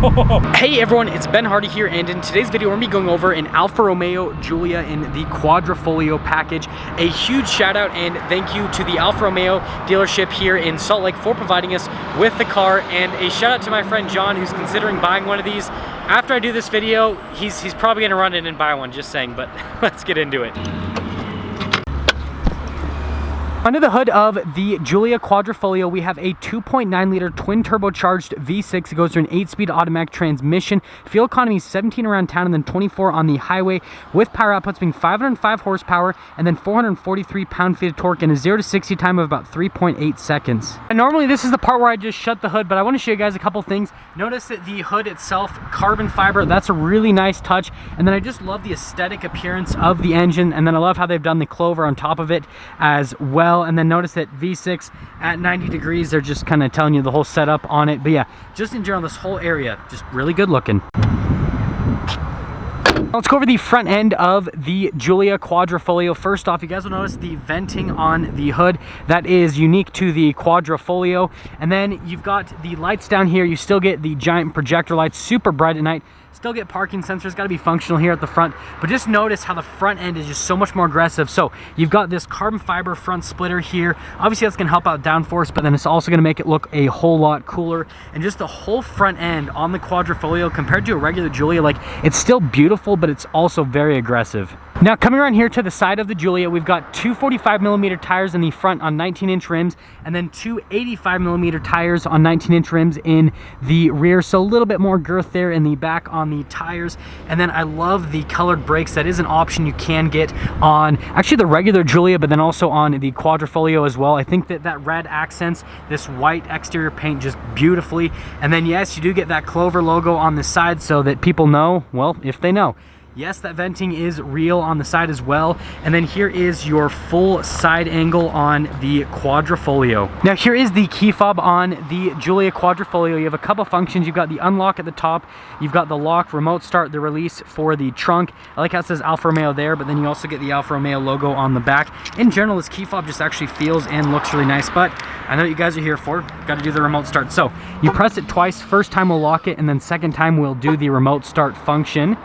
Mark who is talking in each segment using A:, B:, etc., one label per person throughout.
A: Hey everyone, it's Ben Hardy here, and in today's video we're going to be going over an Alfa Romeo Giulia in the Quadrifoglio package. A huge shout out and thank you to the Alfa Romeo dealership here in Salt Lake for providing us with the car, and a shout out to my friend John who's considering buying one of these. After I do this video, he's probably going to run in and buy one, just saying, but let's get into it. Under the hood of the Giulia Quadrifoglio, we have a 2.9 liter twin turbocharged V6. It goes through an 8-speed automatic transmission. Fuel economy is 17 around town and then 24 on the highway, with power outputs being 505 horsepower and then 443 pound-feet of torque, and a 0 to 60 time of about 3.8 seconds. And normally this is the part where I just shut the hood, but I want to show you guys a couple things. Notice that the hood itself, carbon fiber, that's a really nice touch. And then I just love the aesthetic appearance of the engine, and then I love how they've done the clover on top of it as well. And then notice that V6 at 90 degrees, they're just kind of telling you the whole setup on it. But yeah, just in general, this whole area, just really good looking. Let's go over the front end of the Giulia Quadrifoglio. First off, you guys will notice the venting on the hood. That is unique to the Quadrifoglio. And then you've got the lights down here. You still get the giant projector lights, super bright at night. Still get parking sensors, got to be functional here at the front, but just notice how the front end is just so much more aggressive. So you've got this carbon fiber front splitter here. Obviously that's going to help out downforce, but then it's also going to make it look a whole lot cooler. And just the whole front end on the Quadrifoglio compared to a regular Giulia, like, it's still beautiful, but it's also very aggressive. Now coming around here to the side of the Giulia, we've got two 45mm tires in the front on 19-inch rims, and then two 85mm tires on 19-inch rims in the rear. So a little bit more girth there in the back on the tires. And then I love the colored brakes. That is an option you can get on actually the regular Giulia, but then also on the Quadrifoglio as well. I think that that red accents this white exterior paint just beautifully. And then yes, you do get that Clover logo on the side so that people know, well, if they know. Yes, that venting is real on the side as well. And then here is your full side angle on the Quadrifoglio. Now here is the key fob on the Giulia Quadrifoglio. You have a couple functions. You've got the unlock at the top. You've got the lock, remote start, the release for the trunk. I like how it says Alfa Romeo there, but then you also get the Alfa Romeo logo on the back. In general, this key fob just actually feels and looks really nice, but I know what you guys are here for. Got to do the remote start. So you press it twice. First time we'll lock it, and then second time we'll do the remote start function.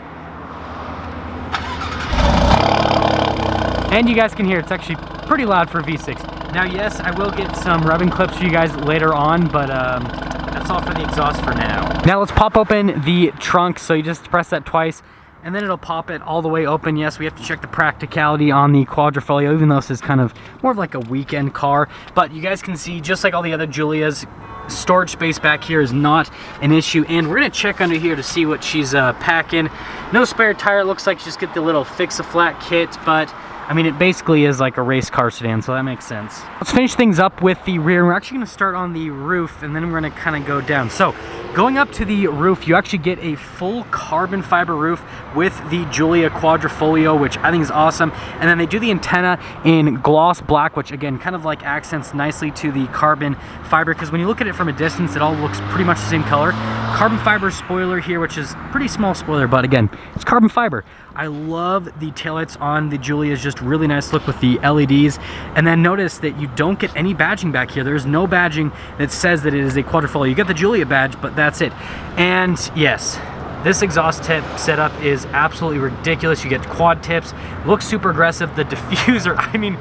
A: And you guys can hear it's actually pretty loud for V6. Now, yes, I will get some rubbing clips for you guys later on, but that's all for the exhaust for now. Now let's pop open the trunk. So you just press that twice, and then it'll pop it all the way open. Yes, we have to check the practicality on the Quadrifoglio, even though this is kind of more of like a weekend car. But you guys can see, just like all the other Giulias, storage space back here is not an issue. And we're gonna check under here to see what she's packing. No spare tire. Looks like you just get the little fix-a-flat kit, but I mean, it basically is like a race car sedan, so that makes sense. Let's finish things up with the rear. We're actually going to start on the roof, and then we're going to kind of go down. So going up to the roof, you actually get a full carbon fiber roof with the Giulia Quadrifoglio, which I think is awesome. And then they do the antenna in gloss black, which again kind of like accents nicely to the carbon fiber, because when you look at it from a distance, it all looks pretty much the same color. Carbon fiber spoiler here, which is pretty small spoiler, but again, it's carbon fiber. I love the taillights on the Giulia. It's just really nice look with the LEDs. And then notice that you don't get any badging back here. There's no badging that says that it is a Quadrifoglio. You get the Giulia badge, but that's it. And yes, this exhaust tip setup is absolutely ridiculous. You get quad tips, looks super aggressive. The diffuser, I mean,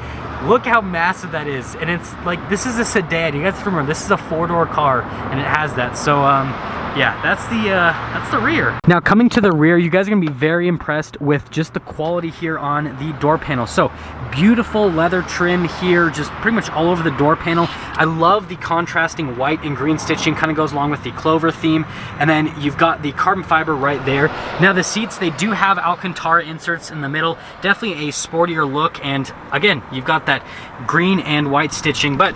A: look how massive that is. And it's like, this is a sedan. You guys have to remember, this is a 4-door car, and it has that. So yeah, that's the rear. Now coming to the rear, you guys are gonna be very impressed with just the quality here on the door panel. So beautiful leather trim here, just pretty much all over the door panel. I love the contrasting white and green stitching, kind of goes along with the Clover theme. And then you've got the carbon fiber right there. Now the seats, they do have Alcantara inserts in the middle, definitely a sportier look. And again, you've got that green and white stitching, but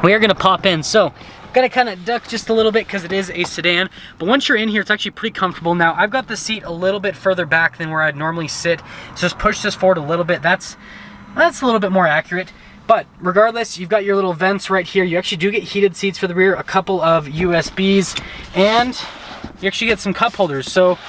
A: we are gonna pop in. So Gotta kind of duck just a little bit because it is a sedan, but once you're in here, it's actually pretty comfortable. Now, I've got the seat a little bit further back than where I'd normally sit, so just push this forward a little bit. That's a little bit more accurate. But regardless, you've got your little vents right here. You actually do get heated seats for the rear, a couple of USBs, and you actually get some cup holders. So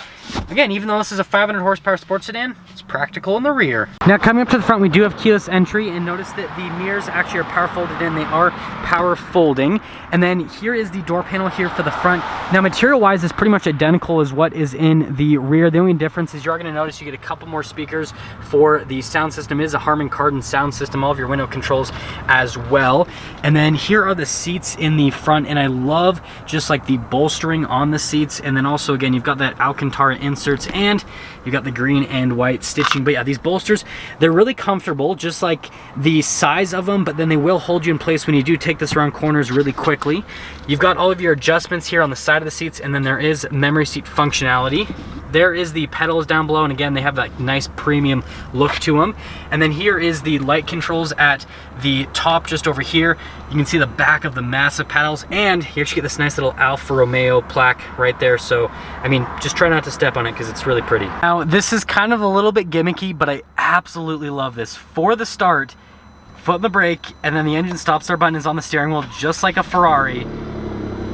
A: again, even though this is a 500 horsepower sports sedan, it's practical in the rear. Now coming up to the front, we do have keyless entry, and notice that the mirrors actually are power folded in. They are power folding. And then here is the door panel here for the front. Now material wise, it's pretty much identical as what is in the rear. The only difference is you're gonna notice you get a couple more speakers for the sound system. It is a Harman Kardon sound system, all of your window controls as well. And then here are the seats in the front, and I love just like the bolstering on the seats. And then also again, you've got that Alcantara inserts, and you've got the green and white stitching. But yeah, these bolsters, they're really comfortable, just like the size of them, but then they will hold you in place when you do take this around corners really quickly. You've got all of your adjustments here on the side of the seats, and then there is memory seat functionality. There is the pedals down below, and again, they have that nice premium look to them. And then here is the light controls at the top just over here. You can see the back of the massive paddles, and you actually get this nice little Alfa Romeo plaque right there. So, I mean, just try not to step on it because it's really pretty. Now, this is kind of a little bit gimmicky, but I absolutely love this. For the start, foot on the brake, and then the engine stop-start button is on the steering wheel, just like a Ferrari.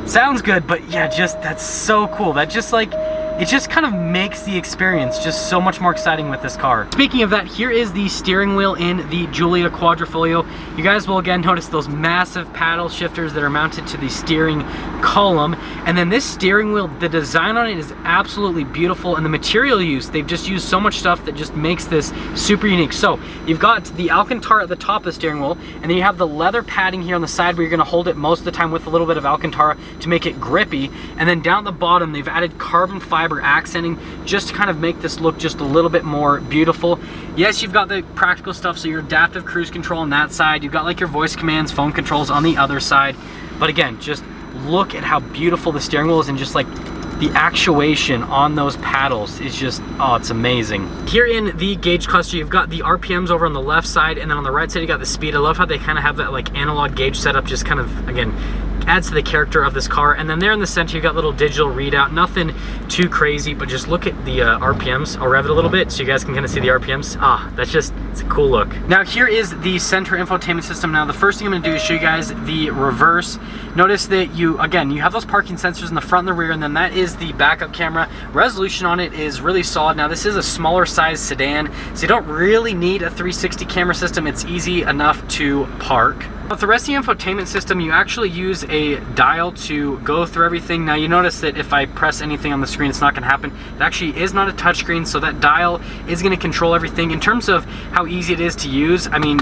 A: Sounds good, but yeah, just, that's so cool. That just like, it just kind of makes the experience just so much more exciting with this car. Speaking of that, here is the steering wheel in the Giulia Quadrifoglio. You guys will again notice those massive paddle shifters that are mounted to the steering column. And then this steering wheel, the design on it is absolutely beautiful, and the material use, they've just used so much stuff that just makes this super unique. So you've got the Alcantara at the top of the steering wheel, and then you have the leather padding here on the side where you're gonna hold it most of the time with a little bit of Alcantara to make it grippy. And then down at the bottom, they've added carbon fiber accenting just to kind of make this look just a little bit more beautiful. Yes, you've got the practical stuff, so your adaptive cruise control on that side. You've got like your voice commands, phone controls on the other side. But again, just look at how beautiful the steering wheel is, and just like the actuation on those paddles is just, oh, it's amazing. Here in the gauge cluster, you've got the RPMs over on the left side, and then on the right side, you got the speed. I love how they kind of have that like analog gauge setup, just kind of, again, adds to the character of this car. And then there in the center, you got little digital readout, nothing too crazy, but just look at the RPMs. I'll rev it a little bit so you guys can kind of see the RPMs. Ah, that's just, it's a cool look. Now here is the center infotainment system. Now the first thing I'm gonna do is show you guys the reverse. Notice that you, again, you have those parking sensors in the front and the rear, and then that is the backup camera. Resolution on it is really solid. Now this is a smaller size sedan, so you don't really need a 360 camera system. It's easy enough to park. With the rest of the infotainment system, you actually use a dial to go through everything. Now you notice that if I press anything on the screen, it's not gonna happen. It actually is not a touchscreen, so that dial is gonna control everything. In terms of how easy it is to use, I mean,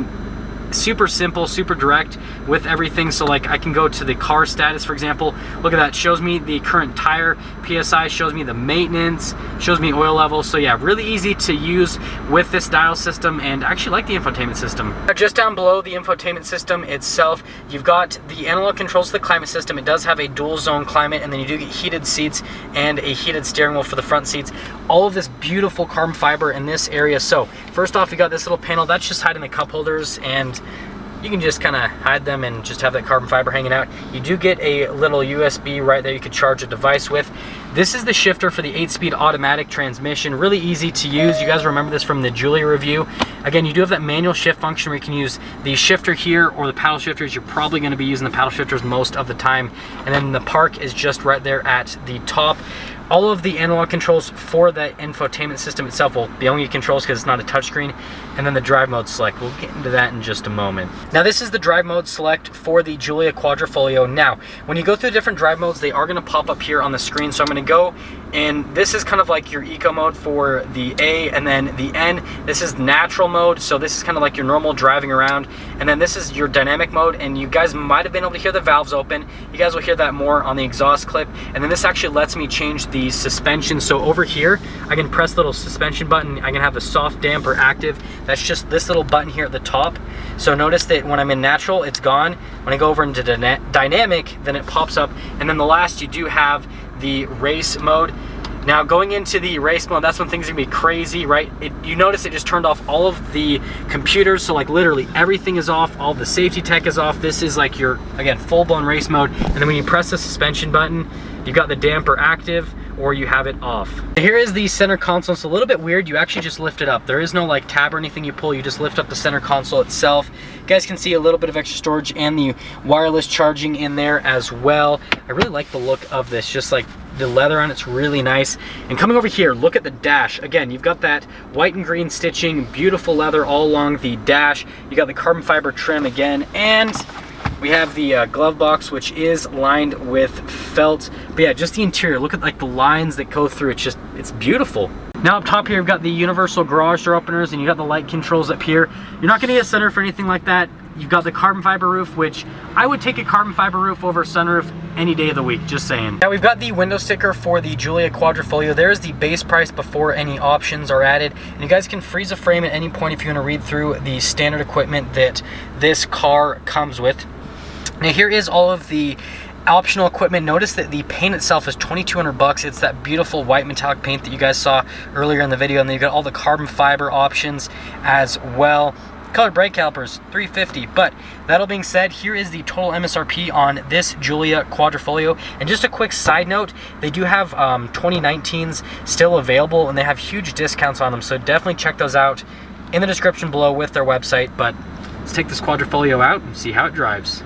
A: super simple, super direct with everything. So like I can go to the car status, for example. Look at that, shows me the current tire PSI, shows me the maintenance, shows me oil levels. So yeah, really easy to use with this dial system, and I actually like the infotainment system. Now just down below the infotainment system itself, you've got the analog controls to the climate system. It does have a dual zone climate, and then you do get heated seats and a heated steering wheel for the front seats. All of this beautiful carbon fiber in this area. So first off, you got this little panel that's just hiding the cup holders, and you can just kind of hide them and just have that carbon fiber hanging out. You do get a little USB right there you could charge a device with. This is the shifter for the 8-speed automatic transmission. Really easy to use. You guys remember this from the Giulia review. Again, you do have that manual shift function where you can use the shifter here or the paddle shifters. You're probably going to be using the paddle shifters most of the time. And then the park is just right there at the top. All of the analog controls for that infotainment system itself, well, the only controls because it's not a touchscreen, and then the drive mode select. We'll get into that in just a moment. Now this is the drive mode select for the Giulia Quadrifoglio. Now, when you go through different drive modes, they are going to pop up here on the screen. So I'm going to go, and this is kind of like your eco mode for the A, and then the N. This is natural mode, so this is kind of like your normal driving around. And then this is your dynamic mode, and you guys might have been able to hear the valves open. You guys will hear that more on the exhaust clip. And then this actually lets me change the suspension. So over here, I can press the little suspension button. I can have a soft, damp, or active. That's just this little button here at the top. So notice that when I'm in natural, it's gone. When I go over into dynamic, then it pops up. And then the last, you do have the race mode. Now going into the race mode, that's when things are gonna be crazy, right? You notice it just turned off all of the computers, so like literally everything is off, all the safety tech is off. This is like your, again, full-blown race mode. And then when you press the suspension button, you've got the damper active, or you have it off. Here is the center console. It's a little bit weird. You actually just lift it up. There is no like tab or anything you pull. You just lift up the center console itself. You guys can see a little bit of extra storage and the wireless charging in there as well. I really like the look of this, just like the leather on it's really nice. And coming over here, look at the dash. Again, you've got that white and green stitching, beautiful leather all along the dash. You got the carbon fiber trim again, and we have the glove box, which is lined with felt. But yeah, just the interior, look at like the lines that go through. It's beautiful. Now up top here, you've got the universal garage door openers, and you got the light controls up here. You're not gonna get a sunroof or anything like that. You've got the carbon fiber roof, which I would take a carbon fiber roof over a sunroof any day of the week, just saying. Now we've got the window sticker for the Giulia Quadrifoglio. There's the base price before any options are added. And you guys can freeze a frame at any point if you wanna read through the standard equipment that this car comes with. Now here is all of the optional equipment. Notice that the paint itself is $2,200. It's that beautiful white metallic paint that you guys saw earlier in the video, and then you got all the carbon fiber options as well. Colored brake calipers, $350. But that all being said, here is the total MSRP on this Giulia Quadrifoglio. And just a quick side note, they do have 2019s still available, and they have huge discounts on them, so definitely check those out in the description below with their website. But let's take this Quadrifoglio out and see how it drives.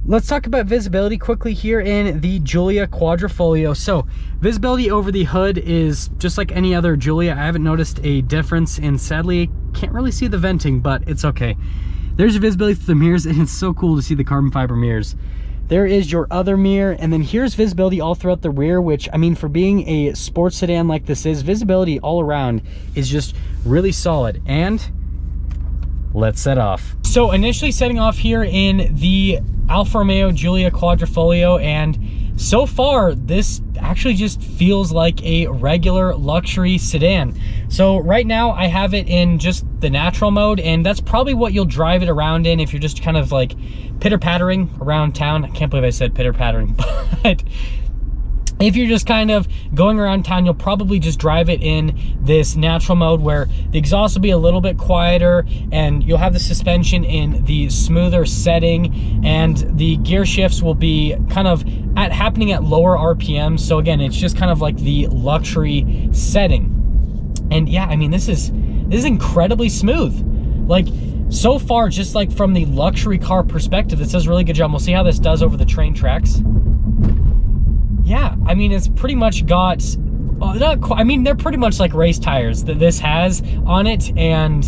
A: Let's talk about visibility quickly here in the Giulia Quadrifoglio. So visibility over the hood is just like any other Giulia. I haven't noticed a difference, and sadly can't really see the venting, but it's okay. There's your visibility through the mirrors, and it's so cool to see the carbon fiber mirrors. There is your other mirror, and then here's visibility all throughout the rear, which, I mean, for being a sports sedan like this is, visibility all around is just really solid. And let's set off. So initially setting off here in the Alfa Romeo Giulia Quadrifoglio, and so far this actually just feels like a regular luxury sedan. So right now I have it in just the natural mode, and that's probably what you'll drive it around in if you're just kind of like pitter-pattering around town. I can't believe I said pitter-pattering, but if you're just kind of going around town, you'll probably just drive it in this natural mode where the exhaust will be a little bit quieter, and you'll have the suspension in the smoother setting, and the gear shifts will be kind of happening at lower RPMs. So again, it's just kind of like the luxury setting. And yeah, I mean, this is incredibly smooth. Like, so far, just like from the luxury car perspective, this does a really good job. We'll see how this does over the train tracks. Yeah, I mean, it's pretty much got, I mean, they're pretty much like race tires that this has on it, and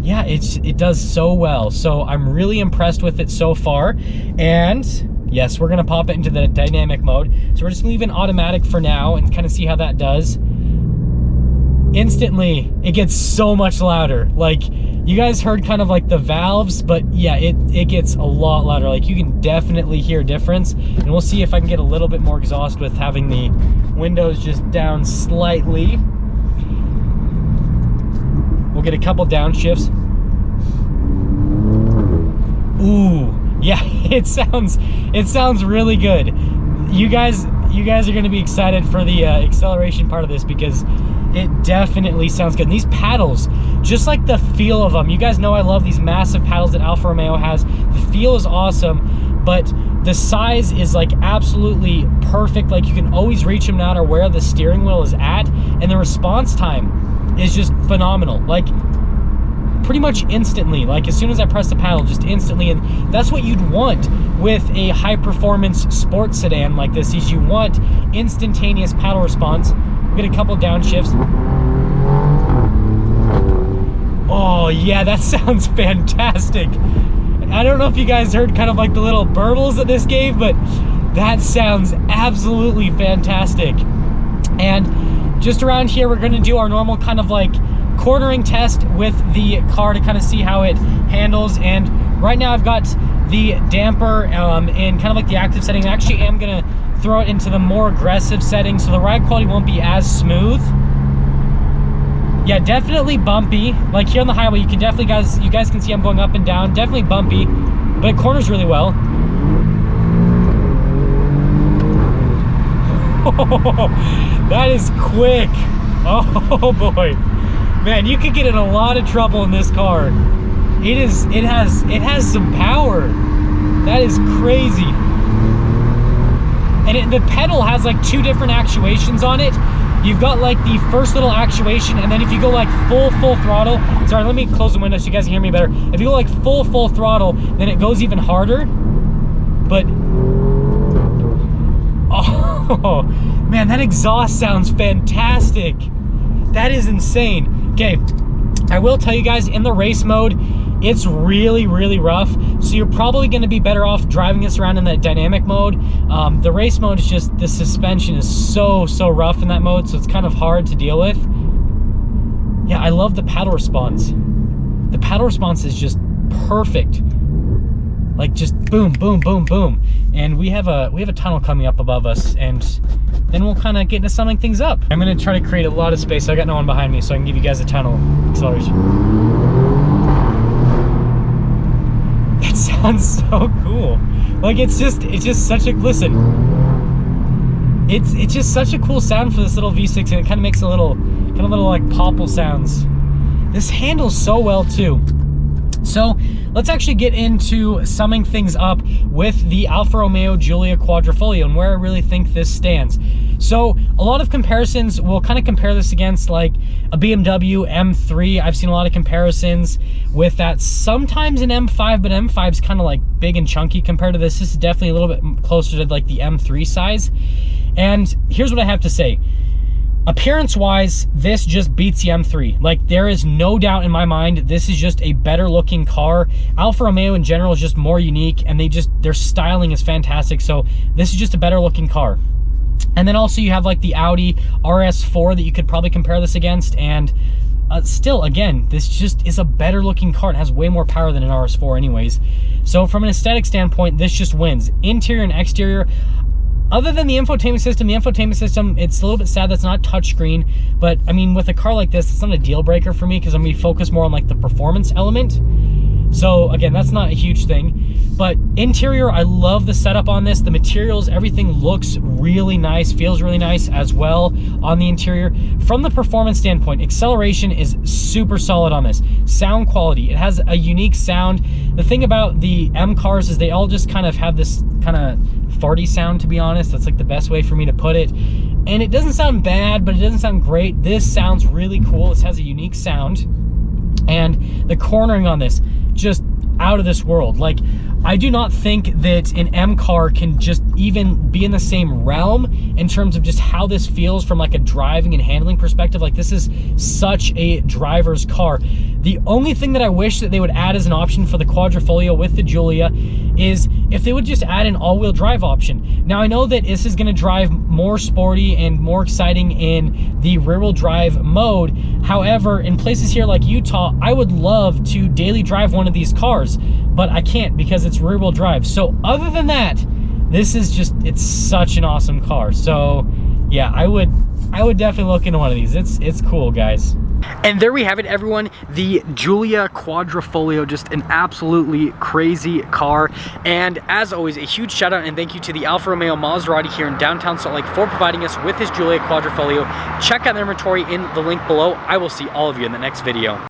A: yeah, it does so well. So I'm really impressed with it so far. And yes, we're gonna pop it into the dynamic mode. So we're just leaving automatic for now and kind of see how that does. Instantly, it gets so much louder. Like, you guys heard kind of like the valves, but yeah, it gets a lot louder. Like, you can definitely hear a difference. And we'll see if I can get a little bit more exhaust with having the windows just down slightly. We'll get a couple downshifts. Ooh, yeah, it sounds really good. You guys are gonna be excited for the acceleration part of this, because it definitely sounds good. And these paddles, just like the feel of them, you guys know I love these massive paddles that Alfa Romeo has. The feel is awesome, but the size is like absolutely perfect. Like, you can always reach them no matter where the steering wheel is at, and the response time is just phenomenal. Like, pretty much instantly. Like, as soon as I press the paddle, just instantly. And that's what you'd want with a high performance sports sedan like this, is you want instantaneous paddle response. We'll get a couple downshifts. Oh yeah, that sounds fantastic. I don't know if you guys heard kind of like the little burbles that this gave, but that sounds absolutely fantastic. And just around here, we're gonna do our normal kind of like cornering test with the car to kind of see how it handles. And right now I've got the damper in kind of like the active setting. I actually am gonna throw it into the more aggressive setting, so the ride quality won't be as smooth. Yeah, definitely bumpy. Like here on the highway, you can definitely, you guys can see I'm going up and down. Definitely bumpy, but it corners really well. Oh, that is quick. Oh boy, man, you could get in a lot of trouble in this car. It has some power. That is crazy. And the pedal has like 2 different actuations on it. You've got like the first little actuation, and then if you go like full throttle, sorry, let me close the window so you guys can hear me better. If you go like full throttle, then it goes even harder. But oh man, that exhaust sounds fantastic. That is insane. Okay, I will tell you guys, in the race mode, it's really rough, so you're probably going to be better off driving this around in that dynamic mode. The race mode is just, the suspension is so rough in that mode, so it's kind of hard to deal with. Yeah, I love the paddle response. The paddle response is just perfect. Like just boom, boom, boom, boom. And we have a tunnel coming up above us, and then we'll kind of get into summing things up. I'm going to try to create a lot of space. I got no one behind me, so I can give you guys a tunnel acceleration. That sounds so cool. Like it's just such a, listen, it's just such a cool sound for this little V6, and it kind of makes a little like popple sounds. This handles so well too. So let's actually get into summing things up with the Alfa Romeo Giulia Quadrifoglio and where I really think this stands. So a lot of comparisons, we'll kind of compare this against like a BMW M3. I've seen a lot of comparisons with that, sometimes an M5, but M5's kind of like big and chunky compared to this. This is definitely a little bit closer to like the M3 size. And here's what I have to say. Appearance wise, this just beats the M3. Like, there is no doubt in my mind, this is just a better looking car. Alfa Romeo in general is just more unique, and their styling is fantastic. So this is just a better looking car. And then also you have like the Audi RS4 that you could probably compare this against. And still, again, this just is a better looking car. It has way more power than an RS4 anyways. So from an aesthetic standpoint, this just wins. Interior and exterior, other than the infotainment system, it's a little bit sad that's not touchscreen. But I mean, with a car like this, it's not a deal breaker for me, because I'm going to focus more on like the performance element. So again, that's not a huge thing. But interior, I love the setup on this. The materials, everything looks really nice, feels really nice as well on the interior. From the performance standpoint, acceleration is super solid on this. Sound quality, it has a unique sound. The thing about the M cars is they all just kind of have this kind of farty sound, to be honest. That's like the best way for me to put it. And it doesn't sound bad, but it doesn't sound great. This sounds really cool. This has a unique sound. And the cornering on this, just out of this world. Like, I do not think that an M car can just even be in the same realm in terms of just how this feels from like a driving and handling perspective. Like, this is such a driver's car. The only thing that I wish that they would add as an option for the Quadrifoglio with the Giulia is if they would just add an all-wheel drive option. Now, I know that this is going to drive more sporty and more exciting in the rear-wheel drive mode. However, in places here like Utah, I would love to daily drive one of these cars, but I can't because it's rear-wheel drive. So other than that, this is just, it's such an awesome car. So yeah, I would definitely look into one of these. It's cool, guys. And there we have it, everyone. The Giulia Quadrifoglio, just an absolutely crazy car. And as always, a huge shout out and thank you to the Alfa Romeo Maserati here in downtown Salt Lake for providing us with this Giulia Quadrifoglio. Check out their inventory in the link below. I will see all of you in the next video.